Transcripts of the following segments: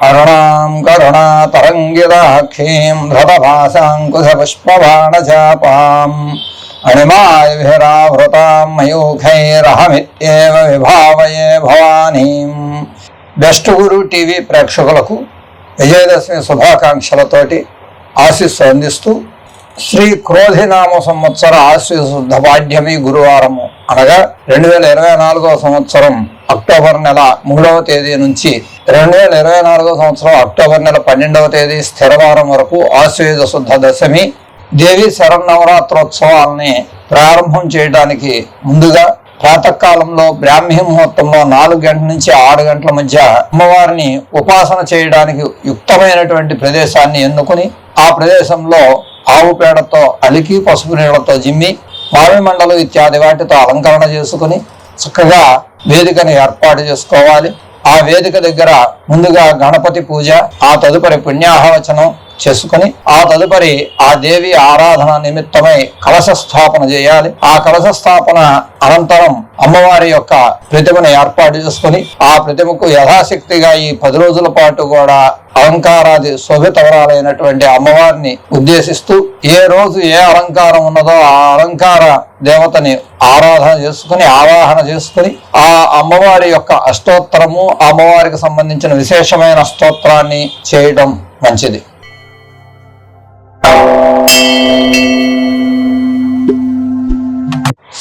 అరుణాం కరుణాతరంగితాక్షీం ధృతభాసాంకుశపుష్పబాణచాపాం అణిమాయభిరావృతాం మయూఖైరహమిత్యేవ విభావయే భవానీం. బెస్ట్ గురు టీవీ ప్రేక్షకులకు విజయదశమి శుభాకాంక్షలతోటి ఆశీస్సు అందిస్తూ శ్రీ క్రోధినామ సంవత్సర ఆశ్వయుజ శుద్ధ పాడ్యమి గురువారము అనగా 2024 సంవత్సరం అక్టోబర్ నెల 3వ తేదీ నుంచి 2024 సంవత్సరం అక్టోబర్ నెల 12వ తేదీ స్థిరవారం వరకు ఆశ్వయుజ శుద్ధ దశమి దేవి శరన్నవరాత్రోత్సవాలని ప్రారంభం చేయడానికి ముందుగా ప్రాతకాలంలో బ్రాహ్మీ ముహూర్తంలో 4 గంటల నుంచి 6 గంటల మధ్య అమ్మవారిని ఉపాసన చేయడానికి యుక్తమైనటువంటి ప్రదేశాన్ని ఎన్నుకుని ఆ ప్రదేశంలో ఆవు పేడతో అలికి పసుపు నీళ్లతో జిమ్మి మామిడి మండలు ఇత్యాది వాటితో అలంకరణ చేసుకుని చక్కగా వేదికను ఏర్పాటు చేసుకోవాలి. ఆ వేదిక దగ్గర ముందుగా గణపతి పూజ, ఆ తదుపరి పుణ్యాహవచనం చేసుకుని ఆ తదుపరి ఆ దేవి ఆరాధన నిమిత్తమై కలశ స్థాపన చేయాలి. ఆ కలశ స్థాపన అనంతరం అమ్మవారి యొక్క ప్రతిమను ఏర్పాటు చేసుకుని ఆ ప్రతిమకు యథాశక్తిగా ఈ 10 రోజుల పాటు కూడా అలంకారాది శోభితవరాలైనటువంటి అమ్మవారిని ఉద్దేశిస్తూ ఏ రోజు ఏ అలంకారం ఉన్నదో ఆ అలంకార దేవతని ఆరాధన చేసుకుని ఆవాహన చేసుకుని ఆ అమ్మవారి యొక్క అష్టోత్తరము అమ్మవారికి సంబంధించిన విశేషమైన స్తోత్రాన్ని చేయడం మంచిది.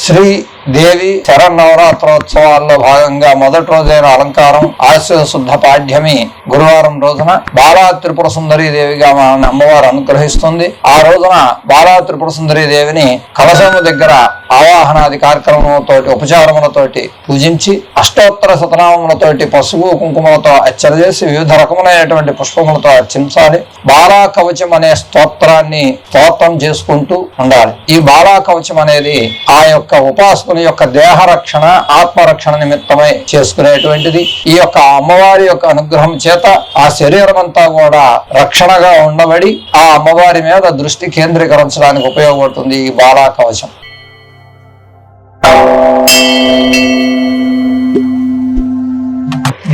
శ్రీ దేవి శరన్నవరాత్రోత్సవాల్లో భాగంగా మొదటి రోజైన అలంకారం ఆశ్వయుజ శుద్ధ పాడ్యమి గురువారం రోజున బాలా త్రిపుర సుందరీ దేవిగా మన అమ్మవారు అనుగ్రహిస్తుంది. ఆ రోజున బాలా త్రిపుర సుందరీ దేవిని కలశము దగ్గర ఆవాహనాది కార్యక్రమములతోటి ఉపచారములతోటి పూజించి అష్టోత్తర శతనామములతోటి పసుపు కుంకుమలతో అర్చన చేసి వివిధ రకములైనటువంటి పుష్పములతో అర్చించాలి. బాలా కవచం అనే స్తోత్రం చేసుకుంటూ ఉండాలి. ఈ బాలా కవచం అనేది ఆ యొక్క ఉపాసకుని యొక్క దేహ రక్షణ ఆత్మరక్షణ నిమిత్తమై చేసుకునేటువంటిది. ఈ యొక్క అమ్మవారి యొక్క అనుగ్రహం చేత ఆ శరీరం అంతా కూడా రక్షణగా ఉండబడి ఆ అమ్మవారి మీద దృష్టి కేంద్రీకరించడానికి ఉపయోగపడుతుంది ఈ బాలా కవచం.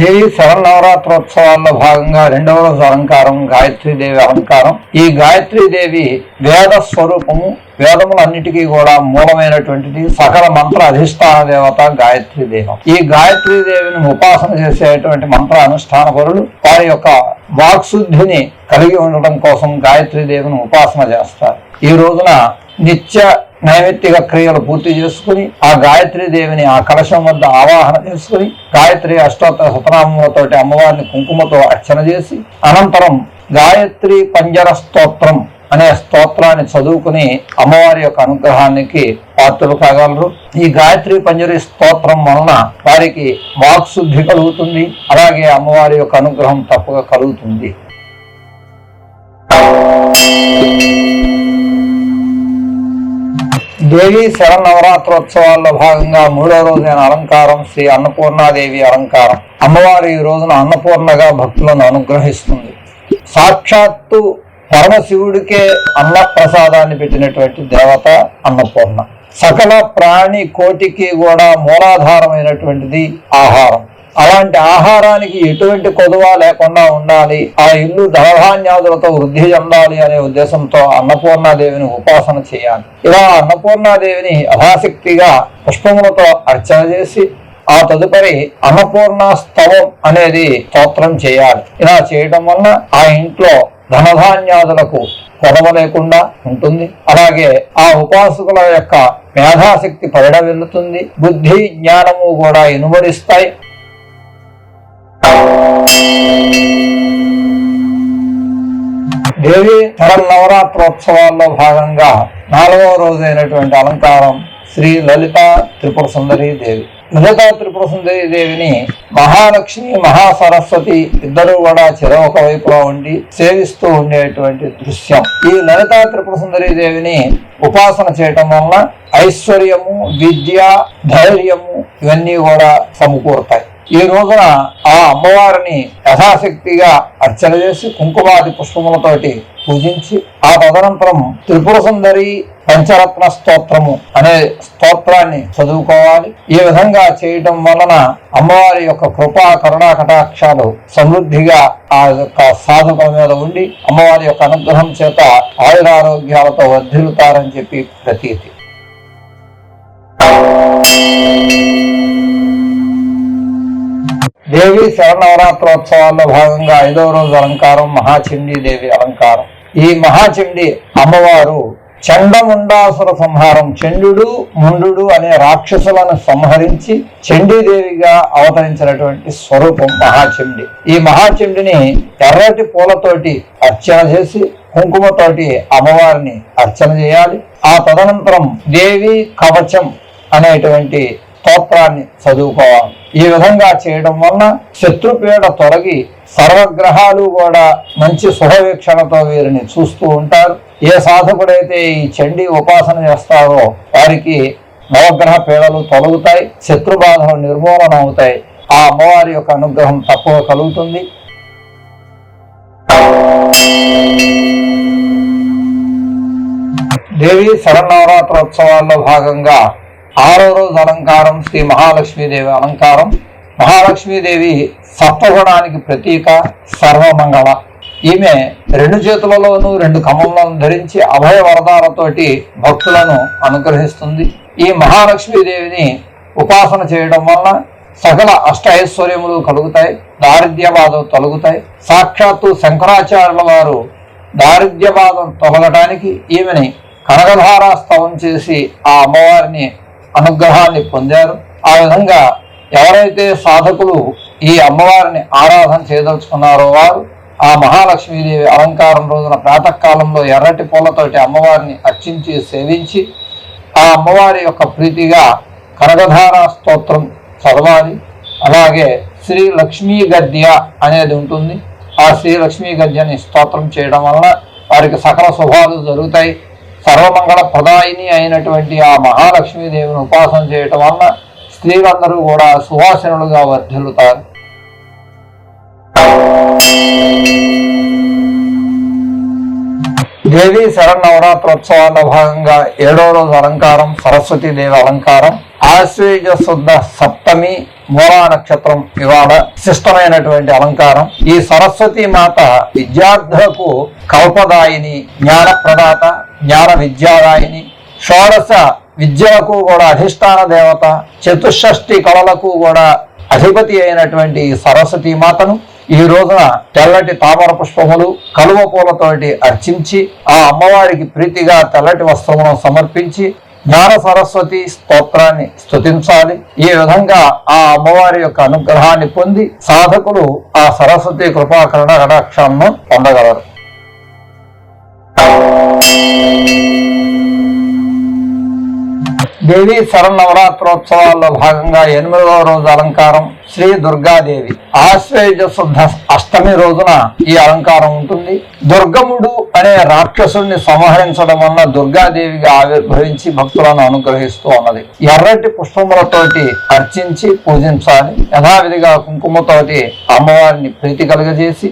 దేవి శరన్నవరాత్రోత్సవాల్లో భాగంగా 2వ రోజు అలంకారం గాయత్రీదేవి అలంకారం. ఈ గాయత్రీదేవి వేద స్వరూపము, వేదములన్నిటికీ కూడా మూలమైనటువంటిది. సకల మంత్ర అధిష్టాన దేవత గాయత్రీదేవి. ఈ గాయత్రీదేవిని ఉపాసన చేసేటువంటి మంత్ర అనుష్ఠాన పరులు వారి యొక్క వాక్శుద్ధిని కలిగి ఉండటం కోసం గాయత్రీదేవిని ఉపాసన చేస్తారు. ఈ రోజున నిత్య నైమిత్తిక క్రియలు పూర్తి చేసుకుని ఆ గాయత్రీ దేవిని ఆ కలశం వద్ద ఆవాహన చేసుకుని గాయత్రి అష్టోత్తర శతనామములతో అమ్మవారిని కుంకుమతో అర్చన చేసి అనంతరం గాయత్రి పంజర స్తోత్రం అనే స్తోత్రాన్ని చదువుకుని అమ్మవారి యొక్క అనుగ్రహానికి పాత్రలు కాగలరు. ఈ గాయత్రి పంజరి స్తోత్రం వలన వారికి వాక్శుద్ధి కలుగుతుంది. అలాగే అమ్మవారి యొక్క అనుగ్రహం తప్పక కలుగుతుంది. దేవి శరన్నవరాత్రోత్సవాల్లో భాగంగా 3వ రోజైన అలంకారం శ్రీ అన్నపూర్ణాదేవి అలంకారం. అమ్మవారు ఈ రోజున అన్నపూర్ణగా భక్తులను అనుగ్రహిస్తుంది. సాక్షాత్తు పరమశివుడికే అన్న ప్రసాదాన్ని పెట్టినటువంటి దేవత అన్నపూర్ణ. సకల ప్రాణి కోటికి కూడా మూలాధారమైనటువంటిది ఆహారం. అలాంటి ఆహారానికి ఎటువంటి కొదువ లేకుండా ఉండాలి, ఆ ఇల్లు ధనధాన్యాదులతో వృద్ధి చెందాలి అనే ఉద్దేశంతో అన్నపూర్ణాదేవిని ఉపాసన చేయాలి. ఇలా అన్నపూర్ణాదేవిని యథాశక్తిగా పుష్పములతో అర్చన చేసి ఆ తదుపరి అన్నపూర్ణ స్తవం అనేది స్తోత్రం చేయాలి. ఇలా చేయడం వలన ఆ ఇంట్లో ధనధాన్యాదులకు కొదవ లేకుండా ఉంటుంది. అలాగే ఆ ఉపాసకుల యొక్క మేధాశక్తి పరిడవిల్లుతుంది. బుద్ధి జ్ఞానము కూడా ఇనుమడిస్తాయి. దేవి శరన్నవరాత్రోత్సవాల్లో భాగంగా 4వ రోజైనటువంటి అలంకారం శ్రీ లలితా త్రిపుర సుందరీ దేవి. లలితా త్రిపుర సుందరీ దేవిని మహాలక్ష్మి మహాసరస్వతి ఇద్దరు కూడా చెరొక వైపులో ఉండి సేవిస్తూ ఉండేటువంటి దృశ్యం. ఈ లలితా త్రిపుర సుందరీ దేవిని ఉపాసన చేయటం వలన ఐశ్వర్యము, విద్య, ధైర్యము ఇవన్నీ కూడా సమకూరుతాయి. ఈ రోజున ఆ అమ్మవారిని యథాశక్తిగా అర్చన చేసి కుంకుమాది పుష్పములతోటి పూజించి ఆ తదనంతరం త్రిపుర సుందరి పంచరత్న స్తోత్రము అనే స్తోత్రాన్ని చదువుకోవాలి. ఈ విధంగా చేయటం వలన అమ్మవారి యొక్క కృపా కరుణా కటాక్షాలు సమృద్ధిగా ఆ యొక్క సాధకుల మీద ఉండి అమ్మవారి యొక్క అనుగ్రహం చేత ఆయురారోగ్యాలతో వర్ధిల్లుతారని చెప్పి ప్రతీతి. దేవి శరన్నవరాత్రోత్సవాల్లో భాగంగా 5వ రోజు అలంకారం మహాచండీ దేవి అలంకారం. ఈ మహాచండీ అమ్మవారు చండముండాసుర సంహారం, చండు ముండు అనే రాక్షసులను సంహరించి చండీదేవిగా అవతరించినటువంటి స్వరూపం మహాచండి. ఈ మహాచండిని ఎర్రటి పూలతోటి అర్చన చేసి కుంకుమతోటి అమ్మవారిని అర్చన చేయాలి. ఆ తదనంతరం దేవి కవచం అనేటువంటి స్తోత్రాన్ని చదువుకోవాలి. ఈ విధంగా చేయడం వలన శత్రుపీడ తొలగి సర్వగ్రహాలు కూడా మంచి శుభవీక్షణతో వీరిని చూస్తూ ఉంటారు. ఏ సాధకుడైతే ఈ చండీ ఉపాసన చేస్తారో వారికి నవగ్రహ పీడలు తొలగుతాయి, శత్రుబాధలు నిర్మూలన అవుతాయి. ఆ అమ్మవారి యొక్క అనుగ్రహం తప్పక కలుగుతుంది. దేవి శరన్నవరాత్రోత్సవాల్లో భాగంగా 6వ రోజు అలంకారం శ్రీ మహాలక్ష్మీదేవి అలంకారం. మహాలక్ష్మీదేవి సత్వగుణానికి ప్రతీక, సర్వమంగళ. ఈమె 2 చేతులలోనూ 2 కమలను ధరించి అభయ వరదాలతోటి భక్తులను అనుగ్రహిస్తుంది. ఈ మహాలక్ష్మీదేవిని ఉపాసన చేయడం వలన సకల అష్ట ఐశ్వర్యములు కలుగుతాయి, దారిద్ర్య బాధలు తొలగుతాయి. సాక్షాత్తు శంకరాచార్యుల వారు దారిద్ర్య బాధను తొలగటానికి ఈమెని కనకధారా స్తవం చేసి ఆ అమ్మవారిని అనుగ్రహాన్ని పొందారు. ఆ విధంగా ఎవరైతే సాధకులు ఈ అమ్మవారిని ఆరాధన చేయదలుచుకున్నారో వారు ఆ మహాలక్ష్మీదేవి అలంకారం రోజున ప్రాతకాలంలో ఎర్రటి పూలతోటి అమ్మవారిని అర్చించి సేవించి ఆ అమ్మవారి యొక్క ప్రీతిగా కనకధారా స్తోత్రం చదవాలి. అలాగే శ్రీ లక్ష్మీ గద్య అనేది ఉంటుంది. ఆ శ్రీ లక్ష్మీ గద్యని స్తోత్రం చేయడం వలన వారికి సకల శుభాలు జరుగుతాయి. సర్వమంగళ ప్రదాయిని అయినటువంటి ఆ మహాలక్ష్మీదేవిని ఉపాసన చేయటం వలన స్త్రీలందరూ కూడా సువాసనులుగా వర్ధిల్లుతారు. దేవి శరన్నవరాత్రోత్సవాల్లో భాగంగా 7వ రోజు అలంకారం సరస్వతీదేవి అలంకారం. ఆశ్వేజ శుద్ధ సప్తమి మూలా నక్షత్రం ఇవాళ శిష్టమైనటువంటి అలంకారం. ఈ సరస్వతీ మాత విద్యార్థులకు కల్పదాయిని, జ్ఞానప్రదాత, జ్ఞాన విద్యాదాయిని, షోడశ విద్యలకు కూడా అధిష్టాన దేవత, చతుషష్ఠి కళలకు కూడా అధిపతి అయినటువంటి సరస్వతీ మాతను ఈ రోజున తెల్లటి తామర పుష్పములు, కలువ పూలతోటి అర్చించి ఆ అమ్మవారికి ప్రీతిగా తెల్లటి వస్త్రమును సమర్పించి జ్ఞాన సరస్వతి స్తోత్రాన్ని స్తుతించాలి. ఈ విధంగా ఆ అమ్మవారి యొక్క అనుగ్రహాన్ని పొంది సాధకులు ఆ సరస్వతి కృపాకరణ కటాక్షాలను పొందగలరు. దేవి శరన్నవరాత్రోత్సవాల్లో భాగంగా 8వ రోజు అలంకారం శ్రీ దుర్గాదేవి. ఆశ్వేజ శుద్ధ అష్టమి రోజున ఈ అలంకారం ఉంటుంది. దుర్గముడు అనే రాక్షసుడిని సంహరించడం వల్ల దుర్గాదేవిగా ఆవిర్భవించి భక్తులను అనుగ్రహిస్తూ ఉన్నది. ఎర్రటి పుష్పములతోటి అర్చించి పూజించాలి. యథావిధిగా కుంకుమతోటి అమ్మవారిని ప్రీతి కలుగజేసి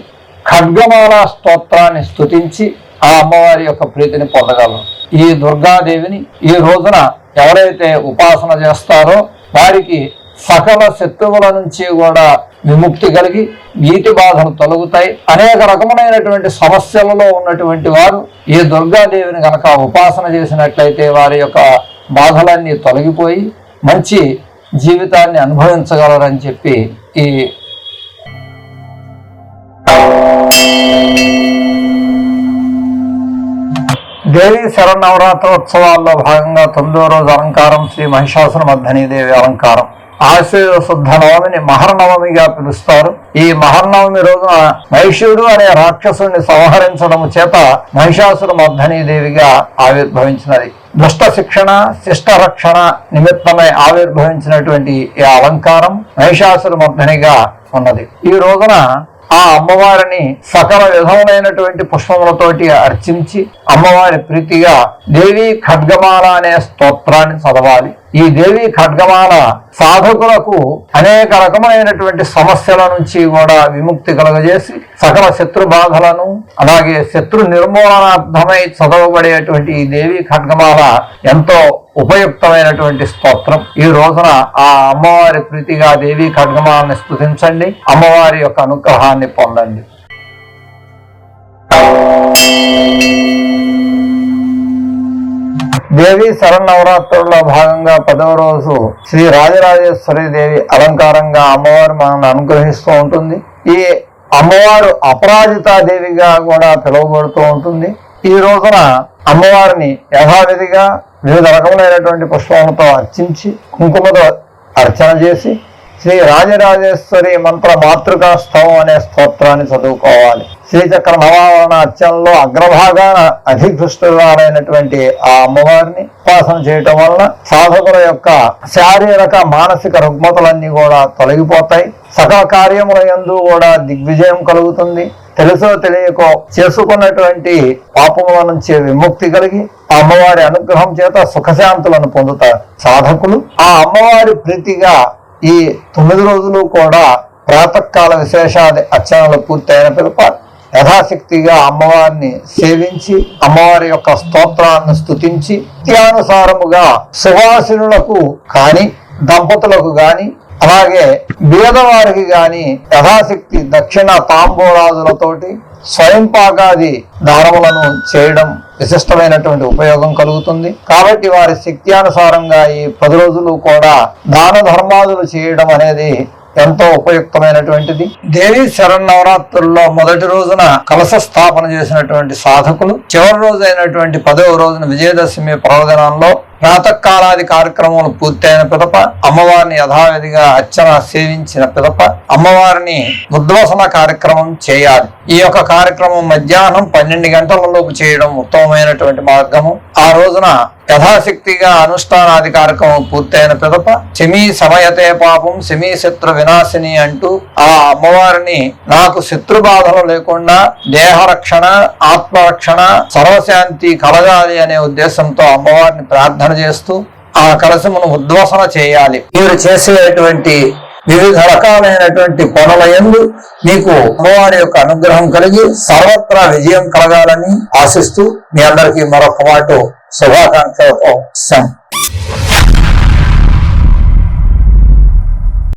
ఖడ్గమాల స్తోత్రాన్ని స్తుతించి ఆ అమ్మవారి యొక్క ప్రీతిని పొందగలరు. ఈ దుర్గాదేవిని ఈ రోజున ఎవరైతే ఉపాసన చేస్తారో వారికి సకల శత్రువుల నుంచి కూడా విముక్తి కలిగి నీటి బాధలు తొలగుతాయి. అనేక రకములైనటువంటి సమస్యలలో ఉన్నటువంటి వారు ఈ దుర్గాదేవిని కనుక ఉపాసన చేసినట్లయితే వారి యొక్క బాధలన్నీ తొలగిపోయి మంచి జీవితాన్ని అనుభవించగలరని చెప్పి ఈ దేవి శరన్నవరాత్రోత్సవాల్లో భాగంగా 9వ రోజు అలంకారం శ్రీ మహిషాసురమర్ధినీ దేవి అలంకారం. ఆశ్వేజ శుద్ధ నవమిని మహర్నవమిగా పిలుస్తారు. ఈ మహర్నవమి రోజున మహిషుడు అనే రాక్షసుని సంహరించడం చేత మహిషాసురమర్ధినీ దేవిగా ఆవిర్భవించినది. దుష్ట శిక్షణ, శిష్ట రక్షణ నిమిత్తమై ఆవిర్భవించినటువంటి ఈ అలంకారం మహిషాసురమర్ధినిగా ఉన్నది. ఈ రోజున ఆ అమ్మవారిని సకల విధములైనటువంటి పుష్పములతోటి అర్చించి అమ్మవారి ప్రీతిగా దేవి ఖడ్గమాల అనే స్తోత్రాన్ని చదవాలి. ఈ దేవి ఖడ్గమాల సాధకులకు అనేక రకమైనటువంటి సమస్యల నుంచి కూడా విముక్తి కలుగజేసి సకల శత్రు బాధలను అలాగే శత్రు నిర్మూలనార్థమై చదవబడేటువంటి ఈ దేవి ఖడ్గమాల ఎంతో ఉపయుక్తమైనటువంటి స్తోత్రం. ఈ రోజున ఆ అమ్మవారి ప్రీతిగా దేవి ఖడ్గమాలని స్తుతించండి, అమ్మవారి యొక్క అనుగ్రహాన్ని పొందండి. దేవి శరన్నవరాత్రుల్లో భాగంగా 10వ రోజు శ్రీ రాజరాజేశ్వరి దేవి అలంకారంగా అమ్మవారు మనల్ని అనుగ్రహిస్తూ ఉంటుంది. ఈ అమ్మవారు అపరాజితా దేవిగా కూడా పిలువబడుతూ ఉంటుంది. ఈ రోజున అమ్మవారిని యథావిధిగా వివిధ రకములైనటువంటి పుష్పములతో అర్చించి కుంకుమతో అర్చన చేసి శ్రీ రాజరాజేశ్వరి మంత్ర మాతృకా స్తవం అనే స్తోత్రాన్ని చదువుకోవాలి. శ్రీచక్ర నవావరణ అర్చనలో అగ్రభాగాన అధికృష్టురాలైనటువంటి ఆ అమ్మవారిని ఉపాసన చేయటం వలన సాధకుల యొక్క శారీరక మానసిక రుగ్మతలన్నీ కూడా తొలగిపోతాయి. సకల కార్యముల యందు కూడా దిగ్విజయం కలుగుతుంది. తెలుసో తెలియకో చేసుకున్నటువంటి పాపముల నుంచి విముక్తి కలిగి ఆ అమ్మవారి అనుగ్రహం చేత సుఖశాంతులను పొందుతారు సాధకులు. ఆ అమ్మవారి ప్రీతిగా ఈ 9 రోజులు కూడా ప్రాతకాల విశేషాది అర్చనలు పూర్తయిన పిలుప యథాశక్తిగా అమ్మవారిని సేవించి అమ్మవారి యొక్క స్తోత్రాన్ని స్తుతించి నిత్యానుసారముగా సువాసినులకు కాని దంపతులకు గాని అలాగే బీదవారికి గాని యథాశక్తి దక్షిణ తాంబూలాదులతోటి స్వయం పాకాది దానములను చేయడం విశిష్టమైనటువంటి ఉపయోగం కలుగుతుంది. కాబట్టి వారి శక్త్యానుసారంగా ఈ 10 రోజులు కూడా దాన ధర్మాదులు చేయడం అనేది ఎంతో ఉపయుక్తమైనటువంటిది. దేవి శరన్నవరాత్రుల్లో మొదటి రోజున కలశ స్థాపన చేసినటువంటి సాధకులు చివరి రోజు అయినటువంటి 10వ రోజున విజయదశమి పర్వదినంలో ప్రాతకాలాది కార్యక్రమాలు పూర్తయిన పిదప అమ్మవారిని యథావిధిగా అర్చన సేవించిన పిదప అమ్మవారిని ఉద్వాసన కార్యక్రమం చేయాలి. ఈ యొక్క కార్యక్రమం మధ్యాహ్నం 12 గంటలలోపు చేయడం ఉత్తమమైనటువంటి మార్గము. ఆ రోజున యథాశక్తిగా అనుష్ఠానాది కార్యక్రమం పూర్తయిన పిదప శమీ సమయతే పాపం శమీ శత్రు వినాశిని అంటూ ఆ అమ్మవారిని నాకు శత్రు బాధలు లేకుండా దేహరక్షణ ఆత్మరక్షణ సర్వశాంతి కలగాలి అనే ఉద్దేశంతో అమ్మవారిని ప్రార్థన చేస్తూ ఆ కలశమును ఉద్వాసన చేయాలి. మీరు చేసేటువంటి వివిధ రకాలైనటువంటి పనుల యందు మీకు అమ్మవారి యొక్క అనుగ్రహం కలిగి సర్వత్రా విజయం కలగాలని ఆశిస్తూ మీ అందరికీ మరొక మాట శుభాకాంక్షలతో